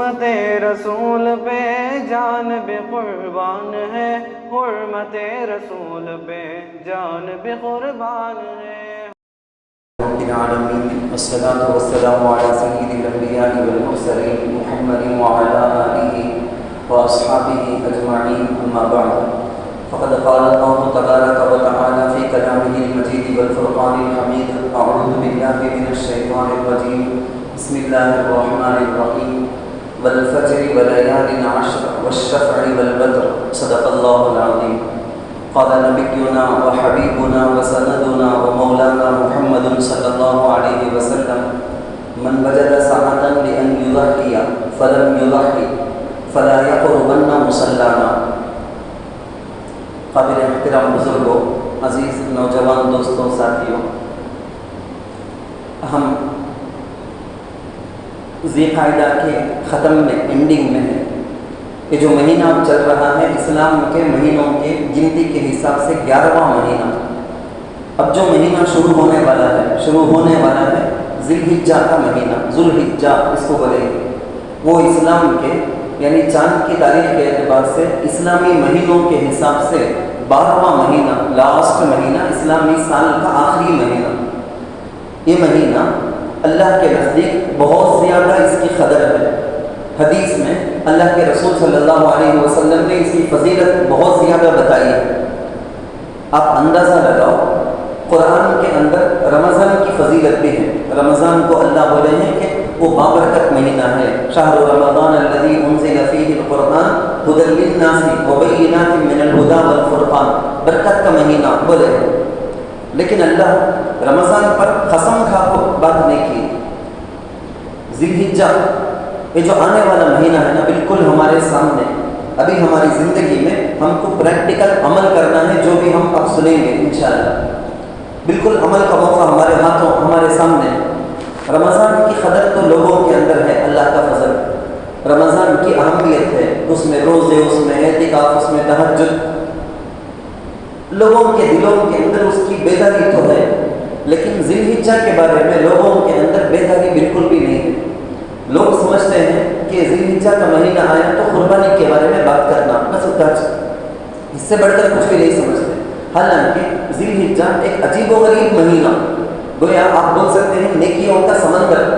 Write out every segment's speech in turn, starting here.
حرمت رسول پہ جان بھی قربان ہے، حرمت رسول پہ جان بھی قربان ہے۔ رب العالمین والصلاة والسلام علی سید الانبیاء والمرسلین محمد وعلی آلہ واصحابہ اجمعین، اما بعد فقد قال اللہ تبارک وتعالی فی کلامہ المجید والفرقان الحمید، اعوذ باللہ من الشیطان الرجیم، بسم اللہ الرحمن الرحیم، والفجر وليال عشر والشفع والوتر، صدق اللہ العظیم۔ قال نبينا وحبيبنا وسندنا ومولانا محمد صلى الله عليه وسلم: من وجد ساعة لأن يضحي فلم يضحي فلا يقربن مصلانا۔ قابل احترام بزرگوں، عزیز نوجوان دوستوں، ساتھیوں، ہم ذی قعدہ کے ختم میں، اینڈنگ میں ہیں۔ یہ جو مہینہ اب چل رہا ہے اسلام کے مہینوں کے گنتی کے حساب سے 11واں مہینہ۔ اب جو مہینہ شروع ہونے والا ہے ذی الحجہ کا مہینہ، ذو الحجہ اس کو بولیں گے، وہ اسلام کے یعنی چاند کی تاریخ کے اعتبار سے اسلامی مہینوں کے حساب سے 12واں مہینہ، لاسٹ مہینہ، اسلامی سال کا آخری مہینہ۔ یہ مہینہ اللہ کے نزدیک بہت زیادہ اس کی قدر ہے۔ حدیث میں اللہ کے رسول صلی اللہ علیہ وسلم نے اس کی فضیلت بہت زیادہ بتائی ہے۔ آپ اندازہ لگاؤ، قرآن کے اندر رمضان کی فضیلت بھی ہے۔ رمضان کو اللہ بولے ہیں کہ وہ بابرکت مہینہ ہے، شہر رمضان الذی انزل فیہ القرآن ھدی للناس وبینات من الھدی والفرقان، برکت کا مہینہ بولے ہیں۔ لیکن اللہ رمضان پر قسم کھا کو بات نہیں کی۔ ذی الحجہ، یہ جو آنے والا مہینہ ہے نا، بالکل ہمارے سامنے، ابھی ہماری زندگی میں ہم کو پریکٹیکل عمل کرنا ہے۔ جو بھی ہم اب سنیں گے انشاءاللہ، بالکل عمل کا موقع ہمارے ہاتھوں، ہمارے سامنے۔ رمضان کی قدر تو لوگوں کے اندر ہے، اللہ کا فضل۔ رمضان کی اہمیت ہے، اس میں روزے، اس میں اعتکاف، اس میں تہجد، لوگوں کے دلوں کے اندر اس کی بیداری تو ہے، لیکن ذی الحجہ کے بارے میں لوگوں کے اندر بیداری بالکل بھی نہیں ہے۔ لوگ سمجھتے ہیں کہ ذی الحجہ کا مہینہ آیا تو قربانی کے بارے میں بات کرنا بس اتنا، اس سے بڑھ کر کچھ بھی نہیں سمجھتے۔ حالانکہ ذی الحجہ ایک عجیب و غریب مہینہ، گویا آپ بول سکتے ہیں نیکیوں کا سمندر،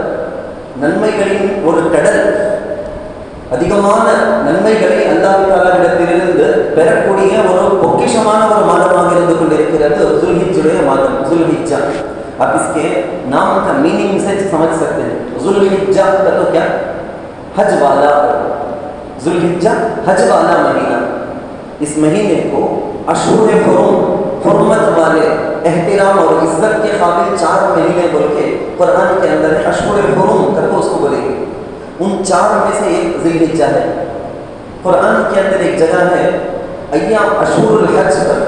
ننمائیگلی اور کڈل، ادھکمان ننمائیگلی اللہ تعالیٰ تیرلند پرکوڑیے اور پوکشمان اور مادماگرند کنڈیرکرد ذوالحجہ مادم، ذوالحجہ۔ آپ اس کے نام کا میننگ سے سمجھ سکتے ہیں۔ ذوالحجہ کا تو کیا؟ حج والا، ذوالحجہ حج والا مہینہ۔ اس مہینے کو اشہر حرم، حرمت والے، احترام اور عزت کے قابل 4 مہینے بول کے قرآن کے اندر ہے۔ اشہر حرم کر کو اس کو بولیں گے، ان 4 میں سے ایک ذی الحجہ ہے۔ قرآن کے اندر ایک جگہ ہے ایام اشہر الحج پر،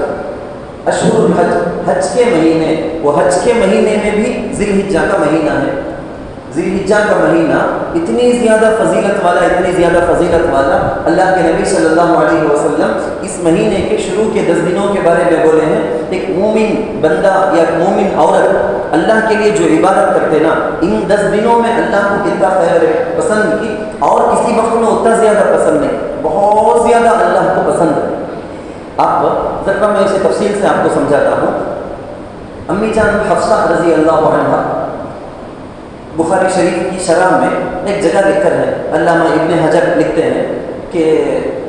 اشہر الحج، حج کے مہینے، وہ حج کے مہینے میں بھی ذی الحجہ کا مہینہ ہے۔ ذی الحجہ کا مہینہ اتنی زیادہ فضیلت والا، اتنی زیادہ فضیلت والا، اللہ کے نبی صلی اللہ علیہ وسلم اس مہینے کے شروع کے 10 دنوں کے بارے میں بولے ہیں۔ ایک مومن بندہ یا مومن عورت اللہ کے لیے جو عبادت کرتے نا، ان 10 دنوں میں اللہ کو کتنا خیر پسند کی، اور کسی وقت میں اتنا زیادہ پسند نہیں، بہت زیادہ اللہ کو پسند ہے۔ آپ ذرا میں اسے تفصیل سے آپ کو سمجھاتا ہوں۔ امی جان حفصہ رضی اللہ عنہا، بخاری شریف کی شرح میں ایک جگہ لکھ کر ہے، علامہ ابن حجر لکھتے ہیں کہ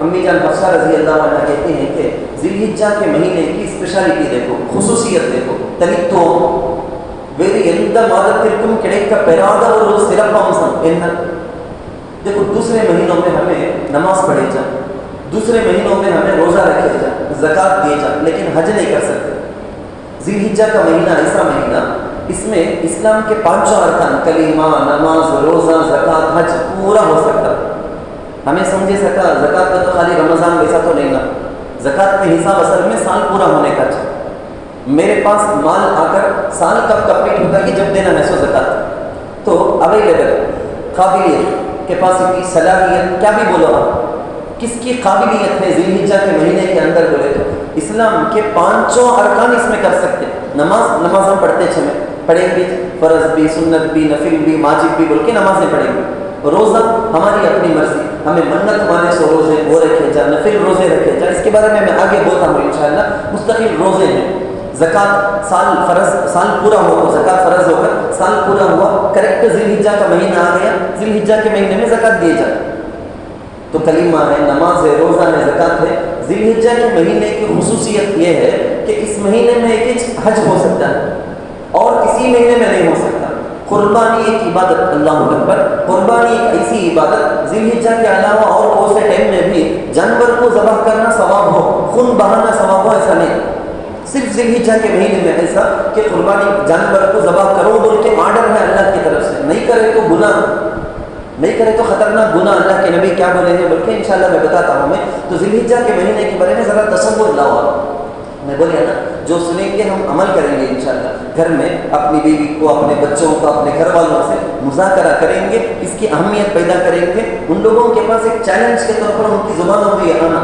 امی جان حفصہ رضی اللہ عنہ کہتی ہیں کہ ذی الحجہ کے مہینے کی اسپیشلٹی دیکھو، خصوصیت دیکھو، تلکتو ویری ಎಂದ ಮಾದತಿರ್ಕم ಕೆಡೆಕ್ಕ ಪೆರಾದವರು ಸ್ಥಿರಪಾಂಸಂ ಎನ್ನ۔ دیکھو دوسرے مہینوں میں ہمیں نماز پڑھی جائے، دوسرے مہینوں میں ہمیں روزہ رکھے جائے، زکوٰۃ دیے جائے، لیکن حج نہیں کر سکتے۔ ذی الحجہ کا مہینہ ایسا مہینہ، اس میں اسلام کے 5 ارکان، کلمہ، نماز، روزہ، زکوٰۃ، حج پورا ہو سکتا۔ ہمیں سمجھے سکا زکوٰۃ کا تو خالی رمضان ویسا تو نہیں نا، زکوٰۃ کا حساب اصل میں سال پورا ہونے کا چاہیے۔ میرے پاس مال آ کر سال کب کمپلیٹ ہوگا کہ جب دینا ہے سو زکوٰۃ، تو اویلیبل، قابلیت، کیپاسٹی، صلاحیت، کیا بھی بولو آپ، کس کی قابلیت ہے ذی الحجہ کے مہینے کے اندر بولے تو اسلام کے 5 ارکان اس میں کر سکتے۔ نماز ہم پڑھتے پڑھیں گے، فرض بھی، سنت بھی، نفل بھی، واجب بھی بول کے نمازیں پڑھیں گے۔ روزہ ہماری اپنی مرضی، ہمیں منت مانے سو روزے وہ رکھے جا، نفل روزے رکھے جا، اس کے بارے میں آگے بولتا ہوں انشاءاللہ۔ مستقل روزے ہیں، زکوٰۃ سال پورا ہو تو زکوٰۃ فرض ہو کر سال پورا ہوا، کریکٹ ذی الحجہ کا مہینہ آ گیا، ذی الحجہ کے مہینے میں زکوٰۃ دیے جائے تو کلمہ ہے، نماز ہے، روزہ ہے، زکوٰۃ ہے۔ ذی الحجہ کے مہینے کی خصوصیت یہ ہے کہ اس مہینے میں ایک حج ہو سکتا ہے اور کسی مہینے میں نہیں ہو سکتا۔ قربانی ایک عبادت، اللہ اکبر، قربانی ایک ایسی عبادت ذی الحجہ کے علاوہ اور کون سے ٹائم میں بھی جانور کو ذبح کرنا ثواب ہو، خون بہانا ثواب ہو، ایسا نہیں، صرف ذی الحجہ کے مہینے میں ایسا کہ قربانی جانور کو ذبح کرو بول کے آرڈر ہے اللہ کی طرف سے، نہیں کرے تو گناہ، نہیں کرے تو خطرناک گناہ، اللہ کے نبی کیا بولے ہیں بلکہ انشاءاللہ میں بتاتا ہوں میں۔ تو ذی الحجہ کے مہینے کے بارے میں ذرا تصور لاؤ، میں بولیا نا جو سنیں گے ہم عمل کریں گے انشاءاللہ، گھر میں اپنی بیوی کو، اپنے بچوں کو، اپنے گھر والوں سے مذاکرہ کریں گے، اس کی اہمیت پیدا کریں گے۔ ان لوگوں کے پاس ایک چیلنج کے طور پر ان کی زبانوں میں یہ آنا،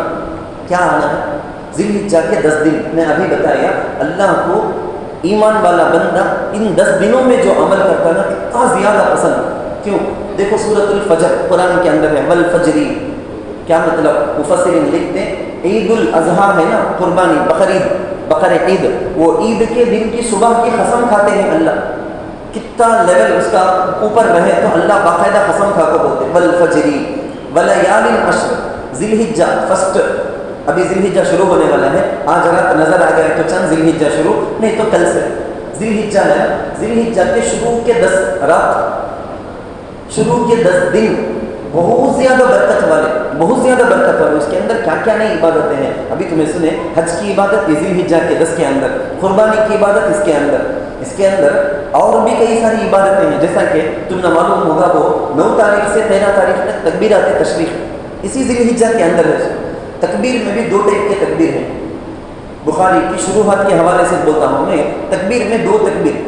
کیا آنا ہے؟ ذی الحجہ کے 10 دن میں ابھی بتایا، اللہ کو ایمان والا بندہ ان 10 دنوں میں جو عمل کرتا ہے نا اتنا زیادہ پسند، کیوں؟ دیکھو سورۃ الفجر قرآن کے اندر ہے، والفجر، کیا مطلب؟ مفسرین لکھتے ہیں عید الاضحیٰ ہے نا، قربانی بقر عید، وہ عید کے دن کی صبح کی قسم کھاتے ہیں اللہ، کتنا لیول اس کا اوپر رہے تو اللہ باقاعدہ قسم کھا کو بولتے ہیں والفجر ولیال عشر، ذی الحجہ فرسٹ، ابھی ذی الحجہ شروع ہونے والا ہے، آج رات نظر آ گیا تو چند ذی الحجہ شروع نہیں تو کل سے ذی الحجہ ہے، ذی الحجہ کے شروع کے 10 رات، شروع کے 10 دن بہت زیادہ برکت والے، بہت زیادہ برکت والے، اس کے اندر کیا کیا نئی عبادتیں ہیں ابھی تمہیں سنے، حج کی عبادت ذی الحجہ کے 10 کے اندر، قربانی کی عبادت اس کے اندر اور بھی کئی ساری عبادتیں ہیں، جیسا کہ تم نہ معلوم ہوگا وہ 9 تاریخ سے 13 تاریخ تک تکبیرات تشریق اسی ذی الحجہ کے اندر ہے۔ تکبیر میں بھی 2 ٹائپ کے تکبیر ہیں، بخاری کی شروحات کے حوالے سے بولتا ہوں میں، تکبیر میں 2 تکبیر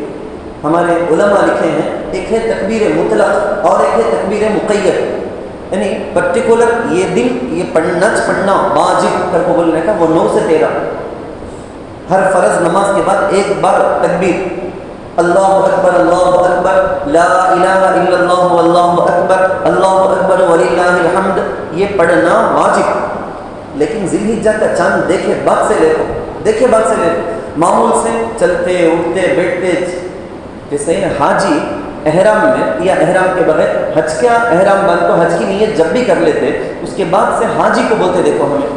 ہمارے علماء لکھے ہیں، ایک ہے تکبیر مطلق اور ایک ہے تکبیر مقید، یعنی پرٹیکولر یہ دن یہ پڑھنا واجب کر کو بولنے کا، وہ 9 سے 13 ہر فرض نماز کے بعد ایک بار تکبیر، اللہ اکبر لا الہ الا اللہ واللہ اکبر وللہ الحمد، یہ پڑھنا واجب۔ لیکن ذی الحجہ کا چاند دیکھے بعد سے لے لو، معمول سے چلتے اٹھتے بیٹھتے، جیسے حاجی احرام میں یا احرام کے بغیر حج کا احرام باندھ تو حج کی نیت جب بھی کر لیتے، اس کے بعد سے حاجی کو بولتے دیکھو ہمیں،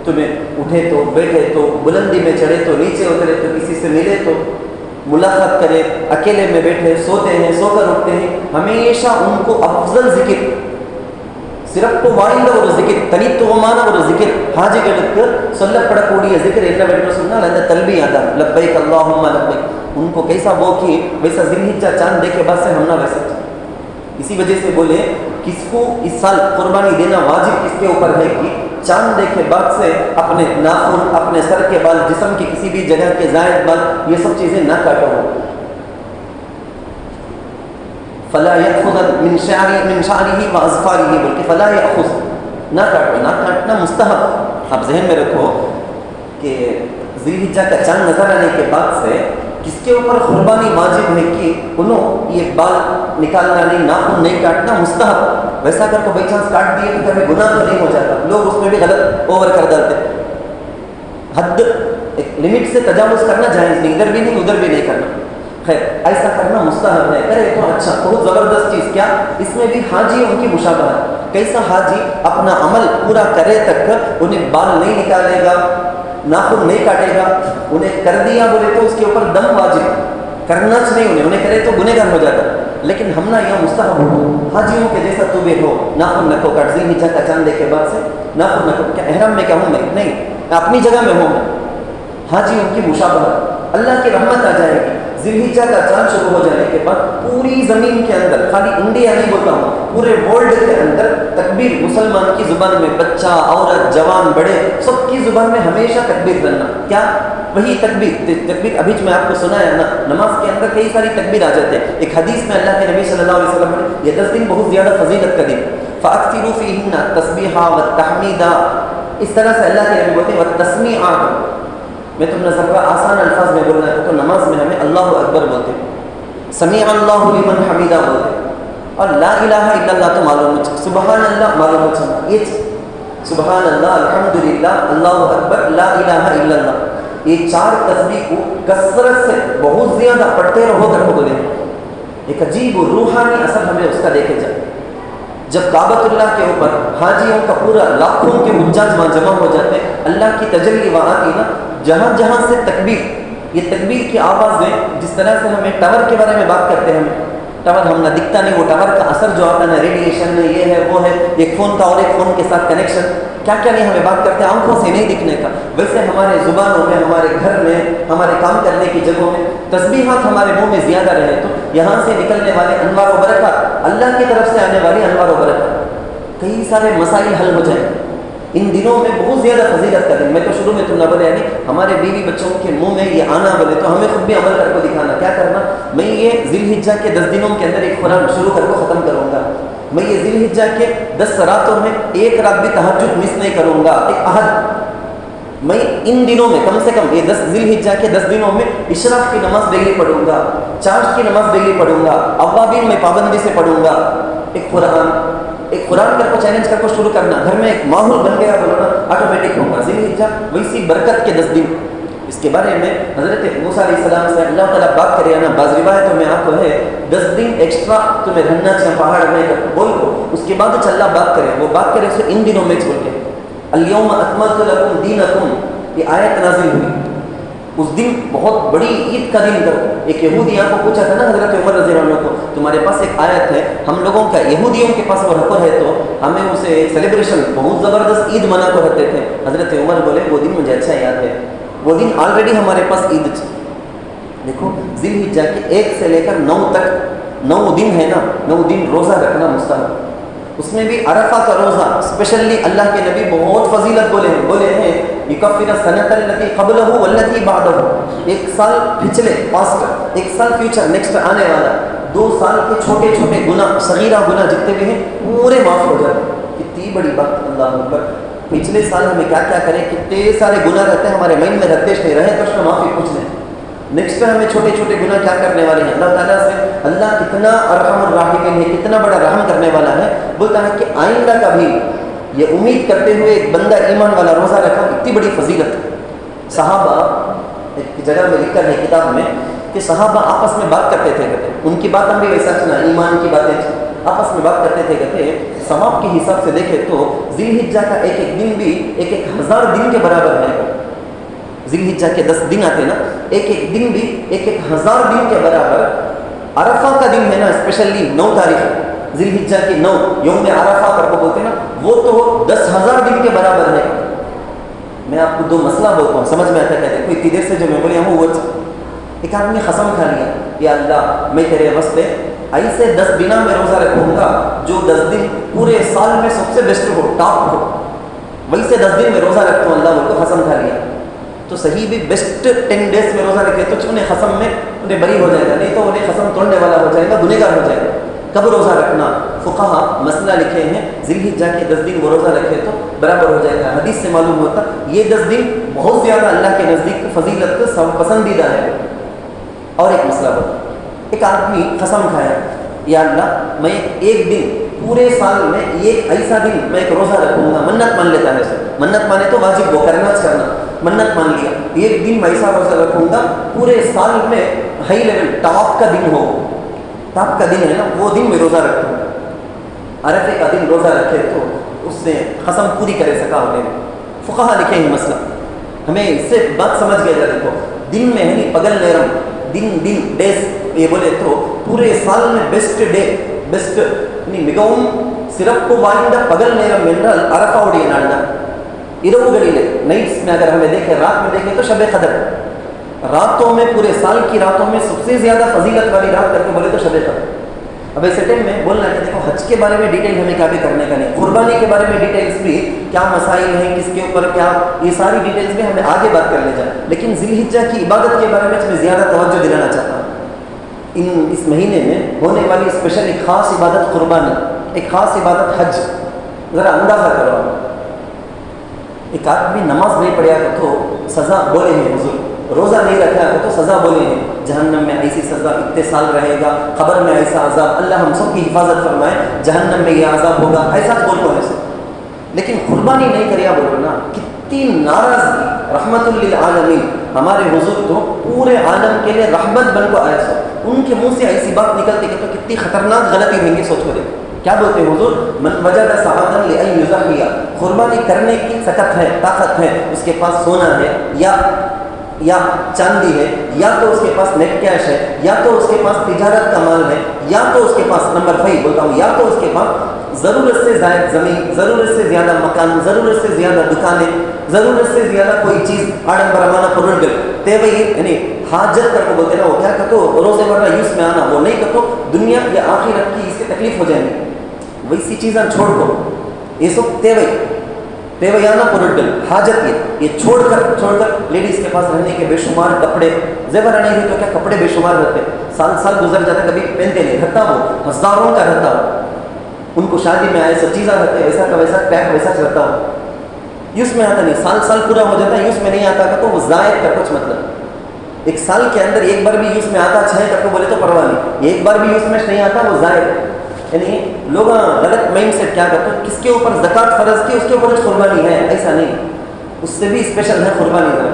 تمہیں اٹھے تو بیٹھے تو بلندی میں چڑھے تو نیچے اترے تو کسی سے ملے تو ملاقات کرے، اکیلے میں بیٹھے سوتے ہیں، سو کر اٹھتے ہیں، ہمیشہ ان کو افضل ذکر، صرف کو وائند اور ذکر تنیت ومان اور ذکر حاجی کے صلی پڑکوڑی ذکر ایک بیٹھنا سننا لندہ تلبی آدھا لبیک اللہم لبیک، ان کو کیسا وہ کی ویسا ذی الحجہ چاند دیکھے بعد سے ہم نہ ویسا۔ اسی وجہ سے بولے کس کو اس سال قربانی دینا واجب کس کے اوپر ہے کہ چاند دیکھے بعد سے اپنے ناخن، اپنے سر کے بال، جسم کی کسی بھی جگہ کے زائد بال، یہ سب چیزیں نہ کاٹو، فلا یأخذ من شعره واظفاره بول کے فلا یأخذ، نہ کاٹو، نہ کاٹنا مستحب۔ آپ ذہن میں رکھو کہ ذی الحجہ کا چاند نظر آنے کے بعد سے کس کے اوپر قربانی واجب ہے کہ انہوں یہ بال نکالنا نہیں، ناخن نہیں کاٹنا مستحب، ویسا اگر کوئی بائی چانس کاٹ دیے تو کبھی گناہ تو نہیں ہو جاتا، لوگ اس میں بھی غلط اوور کر ڈالتے، حد ایک لمٹ سے تجاوز کرنا جائز نہیں، ادھر بھی نہیں ادھر بھی نہیں کرنا، خیر ایسا کرنا مستحب ہے، کرے تو اچھا، بہت زبردست چیز۔ کیا اس میں بھی حاجی ان کی مشابہت، کیسا حاجی اپنا عمل پورا کرے تک انہیں بال نہیں نکالے گا، ناخن نہیں کاٹے گا، انہیں کر دیا بولے تو اس کے اوپر دم واجب، کرنا نہیں انہیں کرے تو گنہگار ہو جاتا، لیکن ہم نہ یہاں مستحب ہو، حاجیوں کے جیسا تو بھی ہو، ناخن نہ کو کاٹ، ذی الحجہ کا چاند دیکھے بعد سے ناخن نہ کو، کیا احرام میں کیا ہوں میں؟ نہیں، اپنی جگہ میں ہوں میں، حاجیوں کی مشابہت، اللہ کی رحمت آ جائے گی۔ ذی الحجہ کا چاند شروع ہو جانے کے بعد پوری زمین کے اندر، خالی انڈیا نہیں بولتا ہوں، پورے ورلڈ کے اندر تکبیر، مسلمان کی زبان میں، بچہ عورت جوان بڑے سب کی زبان میں ہمیشہ تکبیر کرنا، کیا وہی تکبیر ابھی میں آپ کو سنایا نا، نماز کے اندر کئی ساری تکبیر آ جاتے ہیں، ایک حدیث میں اللہ کے نبی صلی اللہ علیہ وسلم نے یہ 10 دن بہت زیادہ فضیلت کا دن، فاکثروا فیہن التسبیح والتحمید، اس طرح سے اللہ کے نبی بولتے ہیں والتسمیع، میں تم نے ذرا آسان الفاظ میں بولنا ہے تو نماز میں ہمیں اللہ اکبر بولتے ہیں، سمیع اللہ لمن حمیدہ بولتے ہیں، اور لا الہ الا اللہ تو معلوم ہے، سبحان اللہ معلوم ہے، یہ سبحان اللہ، الحمدللہ، اللہ اکبر، لا الہ الا اللہ، یہ 4 تسبیح کو کثرت سے بہت زیادہ پڑھتے رہو کر کو بولے، ایک عجیب و روحانی اثر ہمیں اس کا دیکھے جائے۔ جب کعبۃ اللہ کے اوپر حاجیوں کا پورا لاکھوں کے حجاج وہاں جمع ہو جاتے ہیں، اللہ کی تجلی وہاں کی نا، جہاں جہاں سے تکبیر، یہ تکبیر کی آوازیں، جس طرح سے ہمیں ٹاور کے بارے میں بات کرتے ہیں، ہمیں ٹاور ہم نہ دکھتا نہیں، وہ ٹاور کا اثر جو آتا ہے نا، ریڈیشن میں یہ ہے وہ ہے، ایک فون کا اور ایک فون کے ساتھ کنیکشن، کیا کیا نہیں ہمیں بات کرتے ہیں آنکھوں سے نہیں دکھنے کا، ویسے ہمارے زبانوں میں، ہمارے گھر میں، ہمارے کام کرنے کی جگہوں میں تسبیحات ہمارے منہ میں زیادہ رہے تو یہاں سے نکلنے والے انوار و برکات، اللہ کی طرف سے آنے والی انوار و برکات، کئی سارے مسائل حل ہو جائیں۔ ان دنوں میں بہت زیادہ فضیلت کا دن، میں تو شروع میں تم نہ بولے، یعنی ہمارے بیوی بچوں کے منہ میں یہ آنا بولے تو ہمیں خود بھی عمل کر کو دکھانا، کیا کرنا، میں یہ ذی الحجہ کے 10 دنوں کے اندر ایک قرآن شروع کر کو ختم کروں گا، میں یہ ذی الحجہ کے 10 راتوں میں ایک رات بھی تہجد مس نہیں کروں گا، ایک عہد، میں ان دنوں میں کم سے کم یہ 10 ذی الحجہ کے 10 دنوں میں اشراق کی نماز ڈیلی پڑھوں گا، چاشت کی نماز ڈیلی پڑھوں گا، اوابین میں پابندی سے پڑھوں گا، ایک قرآن کر کو چیلنج کر کو شروع کرنا، گھر میں ایک ماحول بن گیا بولو نا، آٹومیٹک ہوگا۔ ذی الحجہ ویسی برکت کے 10 دن، اس کے بارے میں حضرت موسیٰ علیہ السلام سے اللہ تعالیٰ بات کرے نا، بعض روایتوں میں آپ کو ہے 10 دن ایکسٹرا تمہیں رہنا چاہیے پہاڑ میں بول کو، اس کے بعد اللہ بات کرے، وہ بات کرے اسے ان دنوں میں بول کے الیوم اکملت لکم دینکم، یہ آیت نازل ہوئی اس دن، بہت بڑی عید کا دن کرو۔ ایک یہودیاں کو پوچھا تھا نا حضرت عمر رضی اللہ عنہ کو، تمہارے پاس ایک آیت ہے، ہم لوگوں کا یہودیوں کے پاس وہ رکھو ہے تو ہمیں اسے سیلیبریشن بہت زبردست عید منا کر رکھتے تھے۔ حضرت عمر بولے وہ دن مجھے اچھا یاد ہے، وہ دن آلریڈی ہمارے پاس عید تھی۔ دیکھو ذی الحجہ کے 1 سے لے کر 9 تک 9 دن ہے نا، 9 دن روزہ رکھنا مستحب، اس میں بھی عرفہ کا روزہ اسپیشلی اللہ کے نبی بہت فضیلت بولے ہیں، یکفر السنۃ التي قبلہ والتي بعدہ، 1 سال پچھلے پاسٹ، 1 سال فیوچر نیکسٹ آنے والا، 2 سال کے چھوٹے چھوٹے گناہ، صغیرہ گناہ جتنے بھی ہیں پورے معاف ہو جاتے ہیں۔ کتنی بڑی بات، اللہ اکبر۔ پچھلے سال ہمیں کیا کیا کریں، کتنے سارے گناہ رہتے ہیں ہمارے مائنڈ میں، رکھتے نہیں رہے تو اس میں معافی پوچھ لیں۔ نیکسٹ ہمیں چھوٹے چھوٹے گناہ کیا کرنے والے ہیں، اللہ تعالیٰ سے، اللہ کتنا ارحم الراحمین ہے، کتنا بڑا رحم کرنے والا ہے، بولتا ہے کہ آئندہ کبھی یہ امید کرتے ہوئے ایک بندہ ایمان والا روزہ رکھا، اتنی بڑی فضیلت۔ صحابہ ایک جگہ میں لکھا ہے کتاب میں کہ صحابہ آپس میں بات کرتے تھے، کہتے ان کی بات ہم بھی ویسا سنا، ایمان کی باتیں آپس میں بات کرتے تھے، کہتے ثواب کے حساب سے دیکھے تو ذی الحجہ کا ایک ایک دن بھی 1000 دن کے برابر ہے۔ ذی الحجہ کے 10 دن آتے نا، ایک ایک دن بھی 1000 دن کے برابر۔ عرفہ کا دن ہے نا، اسپیشلی 9 تاریخ ذی الحجہ کی 9 یوم عرفہ کر کو بولتے ہیں نا، وہ تو 10,000 دن کے برابر ہے۔ میں آپ کو 2 مسئلہ بولتا ہوں، سمجھ میں آتا ہے، کہتے ہیں کوئی اتنی دیر سے جو میں بولی ہوں وہ ایک آدمی قسم کھا لیا، یا اللہ میں تیرے واسطے ایسے 10 دن میں روزہ رکھوں گا جو 10 دن پورے سال میں سب سے بیسٹ ہو، ٹاپ ہو، ویسے 10 دن میں روزہ رکھتا ہوں، اللہ کو قسم کھا لیا۔ تو صحیح بھی بیسٹ 10 ڈیز میں روزہ رکھے تو انہیں قسم میں انہیں بری ہو جائے گا، نہیں تو انہیں قسم توڑنے والا ہو جائے گا، گنہگار ہو جائے گا۔ کب روزہ رکھنا، فقہا مسئلہ لکھے ہیں، ذی الحجہ کے 10 دن وہ روزہ رکھے تو برابر ہو جائے گا۔ حدیث سے معلوم ہوتا یہ 10 دن بہت زیادہ اللہ کے نزدیک فضیلت پسندیدہ ہے۔ اور ایک مسئلہ ہوتا، ایک آدمی قسم کھایا، یا اللہ میں ایک دن پورے سال میں ایک ایسا دن میں ایک روزہ رکھوں گا، منت مان لیتا ہے سر، منت مانے تو واجب وہ کرنا منت مان لیا، ایک دن میں ایسا روزہ رکھوں گا پورے سال میں ہائی لیول ٹاپ کا دن ہو، ٹاپ کا دن ہے نا وہ دن میں روزہ رکھوں گا۔ عرفے کا دن روزہ رکھے تو اس نے قسم پوری کرے سکا ہونے میں۔ فقہا لکھے ہیں مسئلہ، ہمیں اس سے بات سمجھ گیا، دیکھو دن میں ہے نہیں پگل نیرم، دن ڈیز یہ بولے تو پورے سال میں بیسٹ ڈے، بیسٹ مگون صرف کو وائنڈ پگل نیرم منرل عرفہ اوڑی ناڑنا ارو گلیلے نائٹس میں، اگر ہمیں دیکھیں رات میں دیکھیں تو شب قدر، راتوں میں پورے سال کی راتوں میں سب سے زیادہ فضیلت والی رات کر کے بولے تو شب قدر۔ اب ایسے ٹائم میں بولنا ہے کہ دیکھو حج کے بارے میں ڈیٹیل ہمیں کیا بھی کرنے کا نہیں، قربانی کے بارے میں ڈیٹیلز بھی کیا مسائل ہیں، کس کے اوپر کیا، یہ ساری ڈیٹیلز میں ہمیں آگے بات کر لے جائیں، لیکن ذی الحجہ کی عبادت کے بارے میں زیادہ توجہ دلانا چاہتا ہوں۔ اس مہینے میں ہونے والی اسپیشل ایک خاص عبادت قربانی، ایک خاص عبادت حج، ذرا اندازہ کرو، ایک آدمی نماز نہیں پڑھا تو سزا بولے ہیں حضور روزہ نہیں رکھا ہے تو سزا بولے ہیں جہنم میں ایسی سزا اتنے سال رہے گا, قبر میں ایسا عذاب, اللہ ہم سب کی حفاظت فرمائے, جہنم میں یہ عذاب ہوگا, ایسا بولو ایسے. لیکن قربانی نہیں کریا بولو نا, کتنی ناراضگی. رحمت للعالمین ہمارے حضور تو پورے عالم کے لیے رحمت بن کو آیا سو, ان کے منہ سے ایسی بات نکلتی کہ تو کتنی خطرناک غلطی رہیں گی, سوچ کرے. کیا بولتے ہیں حضور؟ من وجد سعادا لأن یضحی, قربانی کرنے کی طاقت ہے, اس کے پاس سونا ہے یا چاندی ہے, یا تو اس کے پاس نیٹ کیش ہے, یا تو اس کے پاس تجارت کا مال ہے, یا تو اس کے پاس نمبر 5 بولتا ہوں, یا تو اس کے پاس ضرورت سے زائد زمین, ضرورت سے زیادہ مکان, ضرورت سے زیادہ دکانیں, ضرورت سے زیادہ کوئی چیز آڈمبرمانہ پروڈ تے وہی یعنی حاجت کر کو بولتے نا, وہ کیا کہتو روزے مرہ یوز میں آنا, وہ نہیں کہتو دنیا یا آخرت کی اس کی تکلیف ہو جائیں گی, ویسی چیزیں چھوڑ کو یہ سب تیویانہ پروڈل حاجت یہ چھوڑ کر لیڈیز کے پاس رہنے کے بے شمار کپڑے, زیور نہیں ہوئی تو کیا کپڑے بے شمار رہتے, سال گزر جاتا, کبھی پہنتے نہیں, رہتا وہ ہزاروں کا رہتا ہو, ان کو شادی میں آئے سب چیزیں رہتے, ویسا کا ویسا پیک ویسا رہتا ہو, یوز میں آتا نہیں, سال پورا ہو جاتا, یوز میں نہیں آتا کا تو وہ زائد کا کچھ مطلب. ایک سال کے اندر ایک بار بھی یوز میں آتا 6 کر کو بولے تو پرواہ نہیں, ایک بار بھی یوز میں نہیں آتا وہ زائد. یعنی لوگ غلط مائنڈ سیٹ کیا کرتے ہیں, کس کے اوپر زکوٰۃ فرض کی اس کے اوپر قربانی ہے, ایسا نہیں, اس سے بھی اسپیشل ہے قربانی.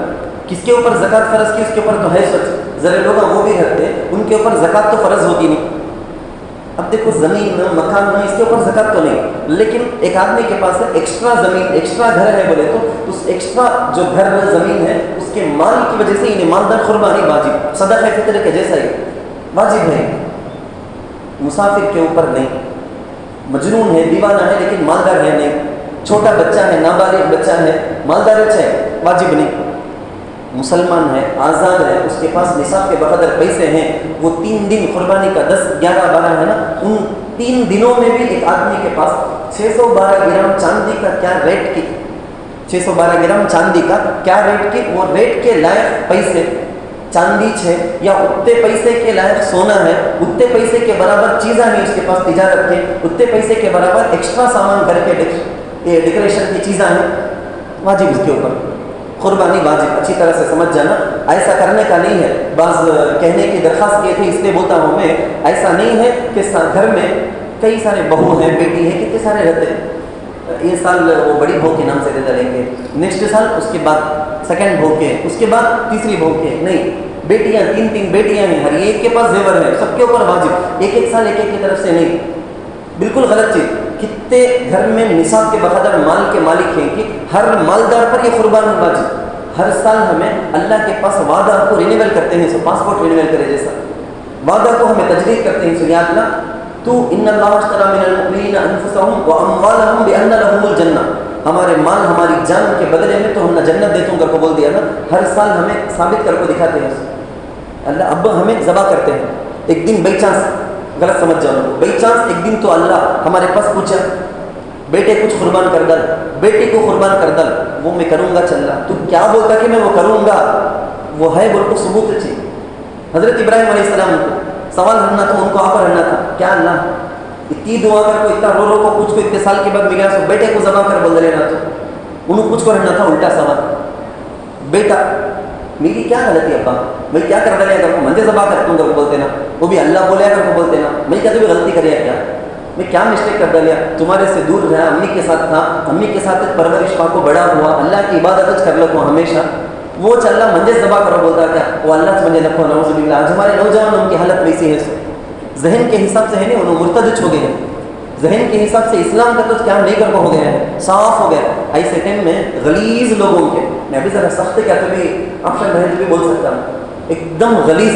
کس کے اوپر زکوٰۃ فرض کی اس کے اوپر تو ہے سچ, ذرا لوگ وہ بھی رکھتے ہیں, ان کے اوپر زکوٰۃ تو فرض ہوتی نہیں. اب دیکھو زمین مکان اس کے اوپر زکوٰۃ تو نہیں, لیکن ایک آدمی کے پاس ایکسٹرا زمین ایکسٹرا گھر ہے بولے تو اس ایکسٹرا جو گھر زمین ہے اس کے مال کی وجہ سے انہیں مالدار قربانی واجب, صدقہ فطر کے جیسا ہی واجب ہے. مسافر کے اوپر نہیں, مجنون ہے دیوانہ ہے لیکن مالدار ہے نہیں, چھوٹا بچہ ہے نابالغ بچہ ہے مالدار ہے واجب نہیں. مسلمان ہے آزاد ہے, اس کے پاس نصاب کے بقدر پیسے ہیں, وہ 3 دن قربانی کا 10 11 12 ہے نا, ان 3 دنوں میں بھی ایک آدمی کے پاس 612 گرام چاندی کا کیا ریٹ کی, 612 گرام چاندی کا کیا ریٹ کی, وہ ریٹ کے لائق پیسے چاندی ہے یا اتنے پیسے کے لائق سونا ہے, اتنے پیسے کے برابر چیزیں ہیں اس کے پاس تجارت کے, اتنے پیسے کے برابر ایکسٹرا سامان کر کے ڈیکوریشن کی چیزیں ہیں, واجب اس کے اوپر قربانی واجب. اچھی طرح سے سمجھ جانا, ایسا کرنے کا نہیں ہے. بعض کہنے کی درخواست کی تھی, اس لیے بولتا ہوں میں, ایسا نہیں ہے کہ گھر میں کئی سارے بہو ہیں بیٹی ہیں کتنے سارے رہتے ہیں, یہ سال وہ بڑی بہو کے نام سے دے ڈالیں گے, نیکسٹ سال اس کے بعد سیکنڈ بہو کے, اس کے بعد تیسری بہو کے, نہیں, بیٹیاں 3 بیٹیاں ہیں, ہر ایک کے پاس زیور ہے, سب کے اوپر واجب, ایک سال ایک کی طرف سے نہیں, بالکل غلط چیز. کتنے گھر میں نصاب کے بقدر مال کے مالک ہیں کہ ہر مالدار پر یہ قربانی واجب. ہر سال ہمیں اللہ کے پاس وعدہ کو رینیول کرتے ہیں, سو پاسپورٹ رینیول کرے جیسا وعدہ کو ہمیں تجدید کرتے ہیں. سو یا اللہ تو ان اللہ اشتری من المؤمنین انفسهم واموالهم بان لهم الجنہ, ہمارے مال ہماری جان کے بدلے میں تو ہم نے جنت دیتا ہوں کر کو بول دیا نا. ہر سال ہمیں ثابت کر کو دکھاتے ہیں اللہ. اب ہمیں ذبح کرتے ہیں, ایک دن بائی چانس, غلط سمجھ جاؤ, بائی چانس ایک دن تو اللہ ہمارے پاس پوچھا بیٹے کچھ قربان کر ڈال, بیٹی کو قربان کر ڈال, وہ میں کروں گا چل رہا, تو کیا بولتا کہ میں وہ کروں گا, وہ ہے بول کو ثبوت اچھی. حضرت ابراہیم علیہ السلام کو سوال رہنا تھا, ان کو آ پر رہنا تھا, کیا اللہ اتنی دعا کر کو اتنا رو کو پوچھ کو اتنے سال کے بعد ملا, سو بیٹے کو ذبح کر بول دینا تھا, انہوں پوچھ کو رہنا تھا الٹا سوال, بیٹا میری کیا غلطی ابا, میں کیا کر دیا کر کو مندے ذبح کرتا ہوں کر کو بولتے نا, وہ بھی اللہ بولے کر کو بولتے نا, میں کیا تو بھی غلطی کریا کیا, میں کیا مسٹیک کر ڈالیا, تمہارے سے دور رہا, امی کے ساتھ تھا, امی کے ساتھ پرورش پا کو بڑا ہوا, اللہ کی عبادت کر لو کو ہمیشہ, وہ چل منجے ذبح کرو بولتا کیا, وہ اللہ سے منجے رکھو نعوذ باللہ. آج ہمارے نوجوان ان کی حالت ویسی ہے, ذہن کے حساب سے ہے نہیں, انہوں مرتد ہو گئے ہیں, ذہن کے حساب سے اسلام کا تو کیا نہیں کر ہو گیا ہے, صاف ہو گیا. ایسے ٹائم میں غلیظ لوگوں کے, میں ابھی ذرا سخت کیا تو بھی آپشن رہے بھی بول سکتا ہوں, ایک دم غلیظ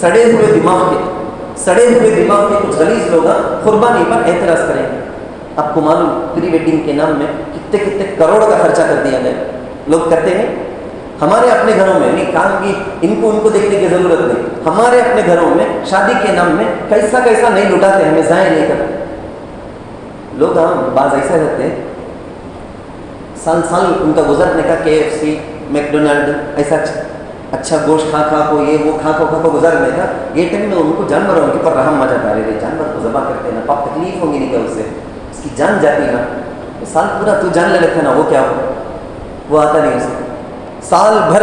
سڑے ہوئے دماغ کے کچھ غلیظ لوگ قربانی پر اعتراض کریں گے. آپ کو معلوم پری ویڈنگ کے نام میں کتنے کروڑ کا خرچہ کر دیا گیا, لوگ کرتے ہیں. ہمارے اپنے گھروں میں نہیں, کام کی ان کو دیکھنے کی ضرورت نہیں, ہمارے اپنے گھروں میں شادی کے نام میں کیسا نہیں لٹاتے, ہمیں ضائع نہیں کرتے لوگ. ہم بعض ایسا رہتے ہیں, سال ان کا گزرنے کا KFC میکڈونلڈ ایسا اچھا گوشت کھا کو یہ وہ کھا کو گزارنے کا, یہ ٹائم میں ان کو جانوروں کے اوپر رحم مچا پا رہے, جانور کو ذبح کرتے نا, پاپ تکلیف ہوگی نہیں کیا, اس سے اس کی جان جاتی نا, سال پورا تو جان لے رکھتا نا, وہ کیا ہو, وہ آتا نہیں اسے. سال بھر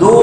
2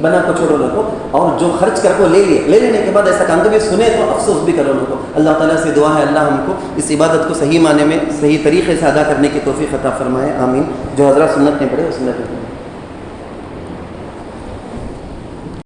بنا کو چھوڑو لوگوں، اور جو خرچ کر کو لے لینے کے بعد ایسا کام کبھی سنے تو افسوس بھی کرو لوگوں. اللہ تعالیٰ سے دعا ہے اللہ ہم کو اس عبادت کو صحیح معنی میں صحیح طریقے سے ادا کرنے کی توفیق عطا فرمائے. آمین. جو حضرات سنت نے پڑھے اس میں